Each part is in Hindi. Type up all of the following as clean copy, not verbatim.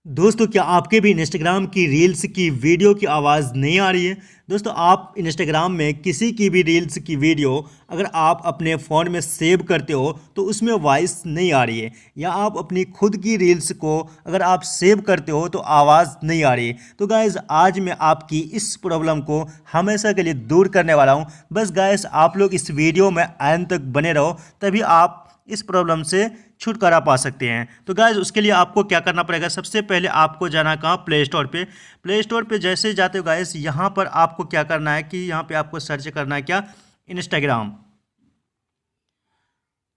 दोस्तों, क्या आपके भी इंस्टाग्राम की रील्स की वीडियो की आवाज़ नहीं आ रही है? दोस्तों, आप इंस्टाग्राम में किसी की भी रील्स की वीडियो अगर आप अपने फ़ोन में सेव करते हो तो उसमें वॉइस नहीं आ रही है, या आप अपनी खुद की रील्स को अगर आप सेव करते हो तो आवाज़ नहीं आ रही है। तो गाइज़, आज मैं आपकी इस प्रॉब्लम को हमेशा के लिए दूर करने वाला हूँ। बस गाइज़, आप लोग इस वीडियो में अंत तक बने रहो, तभी आप इस प्रॉब्लम से छुटकारा पा सकते हैं। तो गाइज, उसके लिए आपको क्या करना पड़ेगा? सबसे पहले आपको जाना कहाँ? प्ले स्टोर पे। प्ले स्टोर पे जैसे ही जाते हो गाइज, यहाँ पर आपको क्या करना है कि यहाँ पे आपको सर्च करना है क्या? इंस्टाग्राम।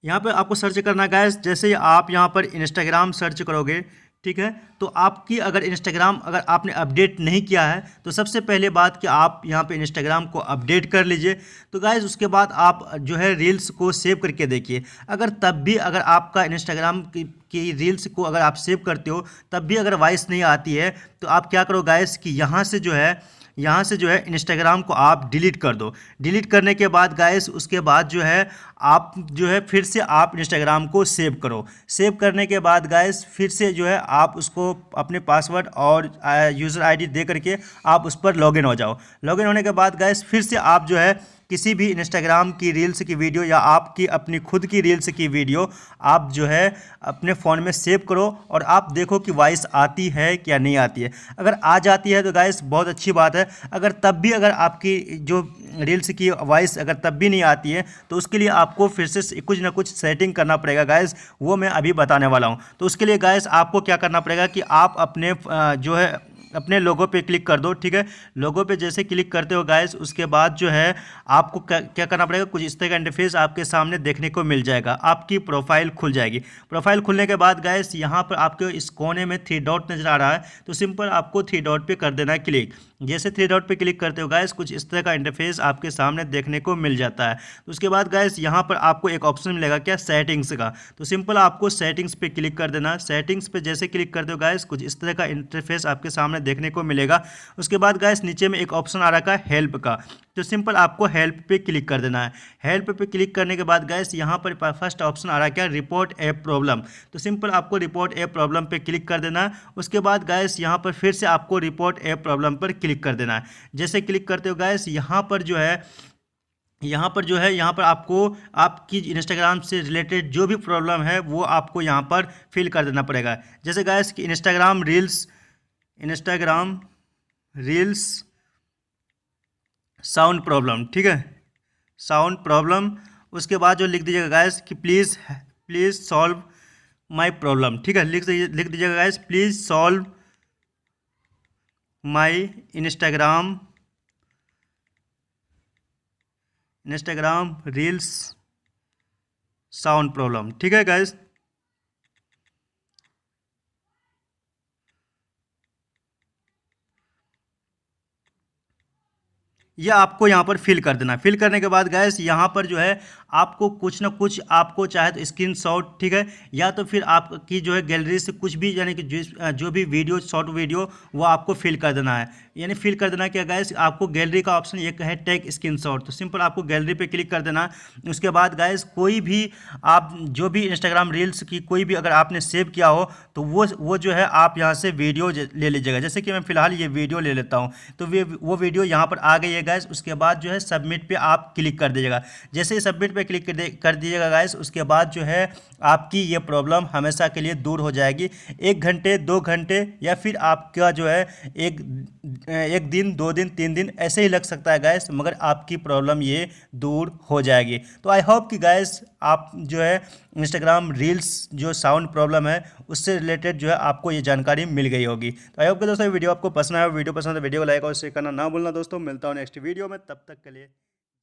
यहाँ पर आपको सर्च करना है गाइस। जैसे ही आप यहाँ पर इंस्टाग्राम सर्च करोगे, ठीक है, तो आपकी अगर इंस्टाग्राम अगर आपने अपडेट नहीं किया है तो सबसे पहले बात कि आप यहाँ पे इंस्टाग्राम को अपडेट कर लीजिए। तो गाइज, उसके बाद आप जो है रील्स को सेव करके देखिए। अगर तब भी अगर आपका इंस्टाग्राम की रील्स को अगर आप सेव करते हो तब भी अगर वॉइस नहीं आती है, तो आप क्या करो गाइस कि यहाँ से जो है इंस्टाग्राम को आप डिलीट कर दो। डिलीट करने के बाद गाइस, उसके बाद जो है आप जो है फिर से आप इंस्टाग्राम को सेव करो। सेव करने के बाद गाइस, फिर से जो है आप उसको अपने पासवर्ड और यूज़र आईडी दे करके आप उस पर लॉगिन हो जाओ। लॉगिन होने के बाद गाइस, फिर से आप जो है किसी भी इंस्टाग्राम की रील्स की वीडियो या आपकी अपनी खुद की रील्स की वीडियो आप जो है अपने फ़ोन में सेव करो और आप देखो कि वॉइस आती है या नहीं आती है। अगर आ जाती है तो गाइस बहुत अच्छी बात है। अगर तब भी अगर आपकी जो रील्स की वॉइस अगर तब भी नहीं आती है तो उसके लिए आपको फिर से कुछ ना कुछ सेटिंग करना पड़ेगा गाइस, वो मैं अभी बताने वाला हूँ। तो उसके लिए गाइस आपको क्या करना पड़ेगा कि आप अपने जो है अपने लोगो पे क्लिक कर दो। ठीक है, लोगो पे जैसे क्लिक करते हो गाइस, उसके बाद जो है आपको क्या करना पड़ेगा, कुछ इस तरह का इंटरफेस आपके सामने देखने को मिल जाएगा। आपकी प्रोफाइल खुल जाएगी। प्रोफाइल खुलने के बाद गाइस, यहाँ पर आपके इस कोने में थ्री डॉट नज़र आ रहा है, तो सिंपल आपको थ्री डॉट पे कर देना है क्लिक। जैसे थ्री डॉट पे क्लिक करते हो गाइस, कुछ इस तरह का इंटरफेस आपके सामने देखने को मिल जाता है। तो उसके बाद गाइस, यहाँ पर आपको एक ऑप्शन मिलेगा क्या? सेटिंग्स का। तो सिंपल आपको सेटिंग्स पे क्लिक कर देना। सेटिंग्स पे जैसे क्लिक करते हो गाइस, कुछ इस तरह का इंटरफेस आपके सामने देखने को मिलेगा। उसके बाद गाइस, नीचे में एक ऑप्शन आ रखा है हेल्प का, तो सिंपल आपको हेल्प पे क्लिक कर देना है। हेल्प पे क्लिक करने के बाद गाइस, यहाँ पर फर्स्ट ऑप्शन आ रहा है क्या? Report app problem. तो सिंपल आपको रिपोर्ट ऐप प्रॉब्लम पे क्लिक कर देना है। उसके बाद गाइस, यहाँ पर फिर से आपको रिपोर्ट ऐप प्रॉब्लम पर क्लिक कर देना है। जैसे क्लिक करते हो गाइस, यहाँ पर आपको आपकी इंस्टाग्राम से रिलेटेड जो भी प्रॉब्लम है वो आपको यहाँ पर फिल कर देना पड़ेगा। जैसे गाइस कि इंस्टाग्राम रील्स साउंड प्रॉब्लम, ठीक है, साउंड प्रॉब्लम। उसके बाद जो लिख दीजिएगा गाइस कि please please solve my problem. ठीक है, लिख दीजिएगा guys, please solve my Instagram reels sound problem. ठीक है गाइस, ये आपको यहाँ पर फिल कर देना। फिल करने के बाद गैस, यहाँ पर जो है आपको कुछ ना कुछ, आपको चाहे तो स्क्रीनशॉट, ठीक है, या तो फिर आपकी जो है गैलरी से कुछ भी, यानी कि जो भी वीडियो, शॉर्ट वीडियो, वो आपको फिल कर देना है। यानी फिल कर देना क्या गैस, आपको गैलरी का ऑप्शन एक है टेक स्क्रीनशॉट, तो सिंपल आपको गैलरी पे क्लिक कर देना। उसके बाद गैस, कोई भी आप जो भी इंस्टाग्राम रील्स की कोई भी अगर आपने सेव किया हो तो वो जो है आप यहाँ से वीडियो ले लीजिएगा। जैसे कि मैं फिलहाल ये वीडियो ले लेता हूँ, तो वो वीडियो यहाँ पर आ गई है गाइस। उसके बाद जो है सबमिट पे आप क्लिक कर दीजिएगा। जैसे ही सबमिट पे क्लिक कर दीजिएगा गाइस, उसके बाद जो है आपकी ये प्रॉब्लम हमेशा के लिए दूर हो जाएगी। 1 घंटे 2 घंटे या फिर आपका जो है एक दिन 2 दिन 3 दिन ऐसे ही लग सकता है गाइस, मगर आपकी प्रॉब्लम ये दूर हो जाएगी। तो आई होप कि गाइस आप जो है इंस्टाग्राम रील्स जो साउंड प्रॉब्लम है उससे रिलेटेड जो है आपको ये जानकारी मिल गई होगी। तो आई होप कि दोस्तों वीडियो आपको पसंद आया। वीडियो पसंद है वीडियो को लाइक और शेयर करना ना भूलना दोस्तों। मिलता हूँ नेक्स्ट वीडियो में, तब तक के लिए।